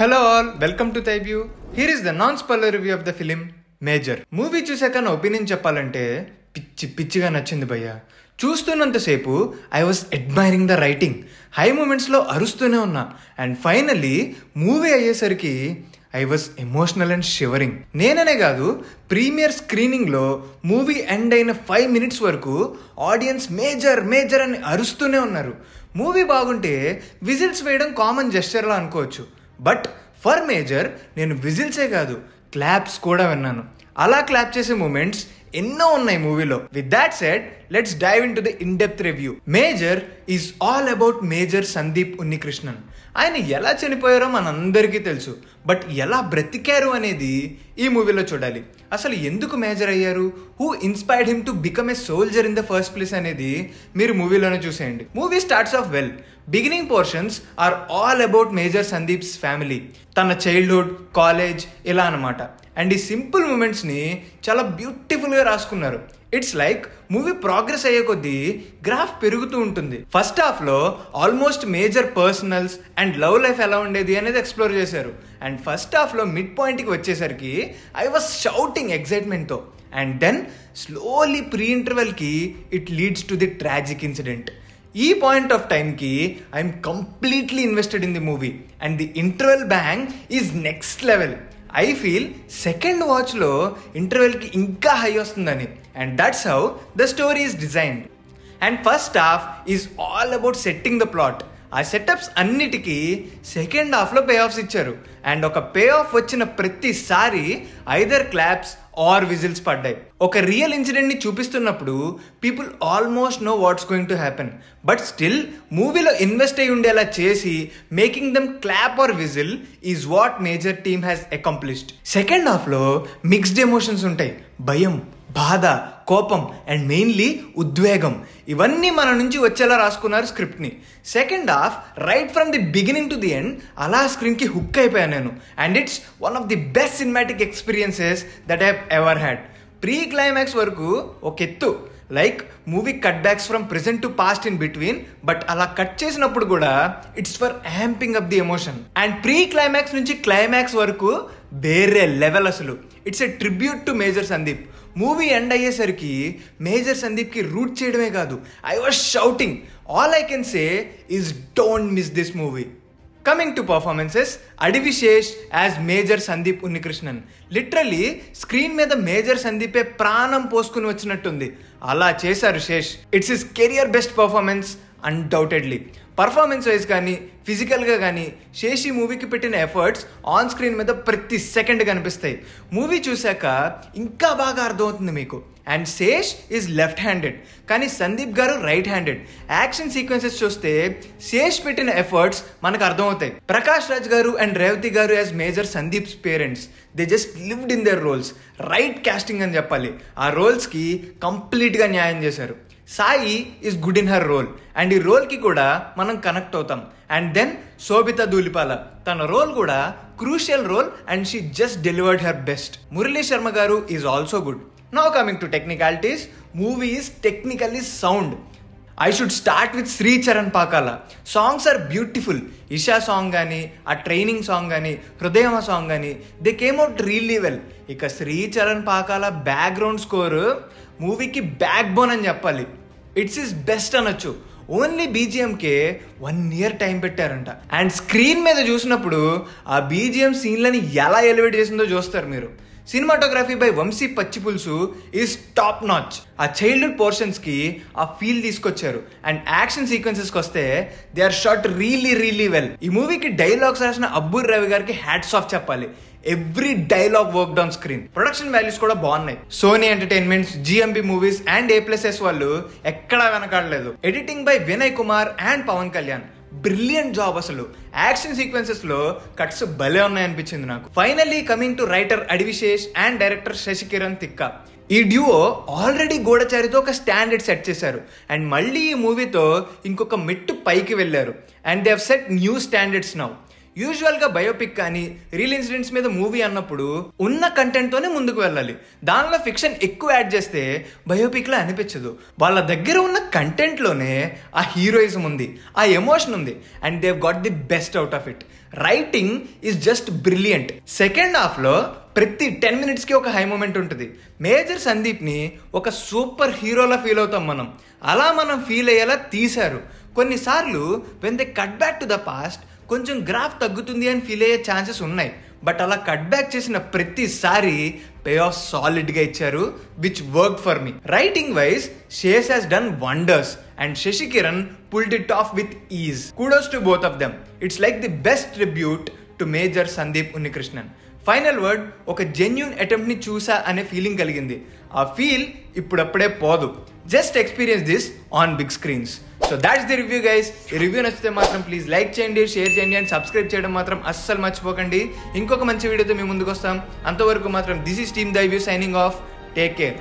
Hello all, welcome to Thai View. Here is the non-spoiler review of the film Major. Movie చూసాక నా opinion చెప్పాలంటే పిచ్చిగా నచ్చింది భయ్య. చూస్తున్నంతసేపు I was admiring the writing. High మూమెంట్స్లో అరుస్తూనే ఉన్నా. అండ్ ఫైనల్లీ మూవీ అయ్యేసరికి I was emotional and shivering. నేననే కాదు, ప్రీమియర్ స్క్రీనింగ్లో మూవీ ఎండ్ అయిన 5 minutes వరకు ఆడియన్స్ మేజర్ మేజర్ అని అరుస్తూనే ఉన్నారు. మూవీ బాగుంటే విజిల్స్ వేయడం కామన్ జెస్చర్లా అనుకోవచ్చు. బట్ ఫర్ మేజర్ నేను విజిల్సే కాదు, క్లాప్స్ కూడా విన్నాను. అలా క్లాప్ చేసే మూమెంట్స్ ఎన్నో ఉన్నాయి మూవీలో. With that said, let's dive into the in depth review. Major is all about major Sandeep Unnikrishnan. ఆయన ఎలా చనిపోయారో మనందరికీ తెలుసు, బట్ ఎలా బ్రతికారు అనేది ఈ మూవీలో చూడాలి. అసలు ఎందుకు మేజర్ అయ్యారు, who inspired him to become a soldier in the first place అనేది మీరు మూవీలోనే చూసేయండి. Movie starts off well. Beginning portions are all about major Sandeep's family, తన చైల్డ్హుడ్, కాలేజ్, ఇలా అనమాట. అండ్ ఈ సింపుల్ మూమెంట్స్ని చాలా బ్యూటిఫుల్గా రాసుకున్నారు. ఇట్స్ లైక్ మూవీ ప్రోగ్రెస్ అయ్యే కొద్దీ గ్రాఫ్ పెరుగుతూ ఉంటుంది. ఫస్ట్ హాఫ్లో almost major personals and love life ఎలా ఉండేది అనేది ఎక్స్ప్లోర్ చేశారు. అండ్ ఫస్ట్ హాఫ్లో మిడ్ పాయింట్కి వచ్చేసరికి ఐ వాజ్ షౌటింగ్ ఎక్సైట్మెంట్తో. అండ్ దెన్ స్లోలీ ప్రీ ఇంటర్వెల్కి it leads to the tragic incident. ఈ పాయింట్ ఆఫ్ టైంకి I'm completely invested in the movie. And the interval bang is next level. I feel second వాచ్లో ఇంటర్వెల్కి ఇంకా high వస్తుందని. And that's how the story is designed. And first half is all about setting the plot. ఆ setups అన్నిటికీ second హాఫ్లో payoffs ఇచ్చారు. And ఒక pay of వచ్చిన ప్రతిసారి ఐదర్ క్లాప్స్ ఆర్ విజిల్స్ పడ్డాయి. ఒక రియల్ ఇన్సిడెంట్ని చూపిస్తున్నప్పుడు people almost know what's going to happen, but still మూవీలో ఇన్వెస్ట్ అయి ఉండేలా చేసి making them clap or whistle is what Major team has accomplished. Second హాఫ్లో మిక్స్డ్ ఎమోషన్స్ ఉంటాయి. భయం, బాధ, కోపం అండ్ మెయిన్లీ ఉద్వేగం, ఇవన్నీ మన నుంచి వచ్చేలా రాసుకున్నారు స్క్రిప్ట్ని. Second half right from the beginning to the end అలా స్క్రీన్కి హుక్ అయిపోయాను నేను. And it's one of the best cinematic experiences that I ever had. Pre climax వరకు ఒక ఎత్తు, like movie cut backs from present to past in between, but అలా cut చేసినప్పుడు కూడా it's for amping up the emotion. And pre climax నుంచి climax వరకు వేరే level అసలు. It's a tribute to major Sandeep. Movie end అయ్యేసరికి మేజర్ సందీప్కి root చేయడమే కాదు, I was shouting. All I can say is don't miss this movie. Coming to performances, Adivi Sesh as Major Sandeep Unnikrishnan. Literally screen మీద Major సందీపే ప్రాణం పోసుకుని వచ్చినట్టుంది. అలా చేశారు Sesh. It's his career best performance undoubtedly. Performance wise కానీ ఫిజికల్గా కానీ శేష్ ఈ మూవీకి పెట్టిన ఎఫర్ట్స్ ఆన్ స్క్రీన్ మీద ప్రతి సెకండ్ కనిపిస్తాయి. మూవీ చూశాక ఇంకా బాగా అర్థమవుతుంది మీకు. And Sesh is left handed, కానీ సందీప్ గారు రైట్ హ్యాండెడ్. యాక్షన్ సీక్వెన్సెస్ చూస్తే శేష్ పెట్టిన ఎఫర్ట్స్ మనకు అర్థమవుతాయి. ప్రకాష్ రాజ్ గారు and Revathi garu as major Sandeep's parents, they just lived in their roles. Right casting అని చెప్పాలి. ఆ రోల్స్కి కంప్లీట్గా న్యాయం చేశారు. Sai is good in her role, and ఈ రోల్కి కూడా మనం కనెక్ట్ అవుతాం. అండ్ దెన్ శోభిత ధూళిపాల, తన రోల్ కూడా crucial role and she just delivered her best. Murali Sharma garu is also good. Now coming to technicalities, movie is technically sound. I should start with Sri Charan Pakala. Songs are beautiful. Isha song కానీ, ఆ training song కానీ, Hrudayama song కానీ, they came out really well. ఇక Sri Charan Pakala background score మూవీకి backbone అని చెప్పాలి. It's his best అనొచ్చు. Only బీజిఎంకే 1 year టైం పెట్టారంట. అండ్ స్క్రీన్ మీద చూసినప్పుడు ఆ బీజిఎం సీన్లని ఎలా ఎలివేట్ చేసిందో చూస్తారు మీరు. Cinematography by Vamsi Pachipulusu is top notch. ఆ చైల్డ్హుడ్ పోర్షన్స్కి ఆ ఫీల్ తీసుకొచ్చారు. అండ్ యాక్షన్ సీక్వెన్సెస్కి వస్తే they are shot really well. ఈ మూవీకి డైలాగ్స్ రాసిన అబ్బూర్ రవి గారికి హ్యాట్స్ ఆఫ్ చెప్పాలి. Every dialogue work on screen. Production values కూడా బాగున్నాయి. Sony entertainments, GMB movies and A+S వాళ్ళు ఎక్కడా వెనకాడలేదు. Editing by Vinay Kumar and Pawan Kalyan, brilliant job అసలు. యాక్షన్ సీక్వెన్సెస్ లో కట్స్ భలే ఉన్నాయనిపించింది నాకు. ఫైనల్లీ కమింగ్ టు రైటర్ అడివి శేష్ అండ్ డైరెక్టర్ శశికిరణ్ తిక్క. ఈ డ్యూఓ ఆల్రెడీ గూఢచారితో ఒక స్టాండర్డ్ సెట్ చేశారు. అండ్ మళ్ళీ ఈ మూవీతో ఇంకొక మెట్టు పైకి వెళ్ళారు. And they have set new standards now. యూజువల్గా బయోపిక్ కానీ రియల్ ఇన్సిడెంట్స్ మీద మూవీ అన్నప్పుడు ఉన్న కంటెంట్తోనే ముందుకు వెళ్ళాలి. దానిలో ఫిక్షన్ ఎక్కువ యాడ్ చేస్తే బయోపిక్లా అనిపించదు. వాళ్ళ దగ్గర ఉన్న కంటెంట్లోనే ఆ హీరోయిజం ఉంది, ఆ ఎమోషన్ ఉంది, and Dev got the best out of it. Writing is just brilliant. Second హాఫ్లో ప్రతి 10 minutesకి ఒక హై మూమెంట్ ఉంటుంది. మేజర్ సందీప్ని ఒక సూపర్ హీరోలా ఫీల్ అవుతాం మనం. అలా మనం ఫీల్ అయ్యేలా తీశారు. కొన్నిసార్లు when they cut back to the past కొంచెం గ్రాఫ్ తగ్గుతుంది అని ఫీల్ అయ్యే ఛాన్సెస్ ఉన్నాయి. బట్ అలా కట్ బ్యాక్ చేసిన ప్రతిసారి పే ఆఫ్ సాలిడ్గా ఇచ్చారు, which work for me. Writing wise Sesh has done wonders and Sashi Kiran pulled it off with ease. Kudos to both of them. It's like the best tribute to Major Sandeep Unnikrishnan. Final word, ఒక genuine అటెంప్ట్ని చూసా అనే feeling కలిగింది. ఆ feel ఇప్పుడప్పుడే పోదు. Just experience this on big screens. So that's the review guys. ఈ review నచ్చితే మాత్రం ప్లీజ్ లైక్ చేయండి, షేర్ చేయండి అండ్ సబ్స్క్రైబ్ చేయడం మాత్రం అస్సలు మర్చిపోకండి. ఇంకొక మంచి వీడియోతో మేము ముందుకు వస్తాం. అంతవరకు మాత్రం this is team the review signing off. Take care.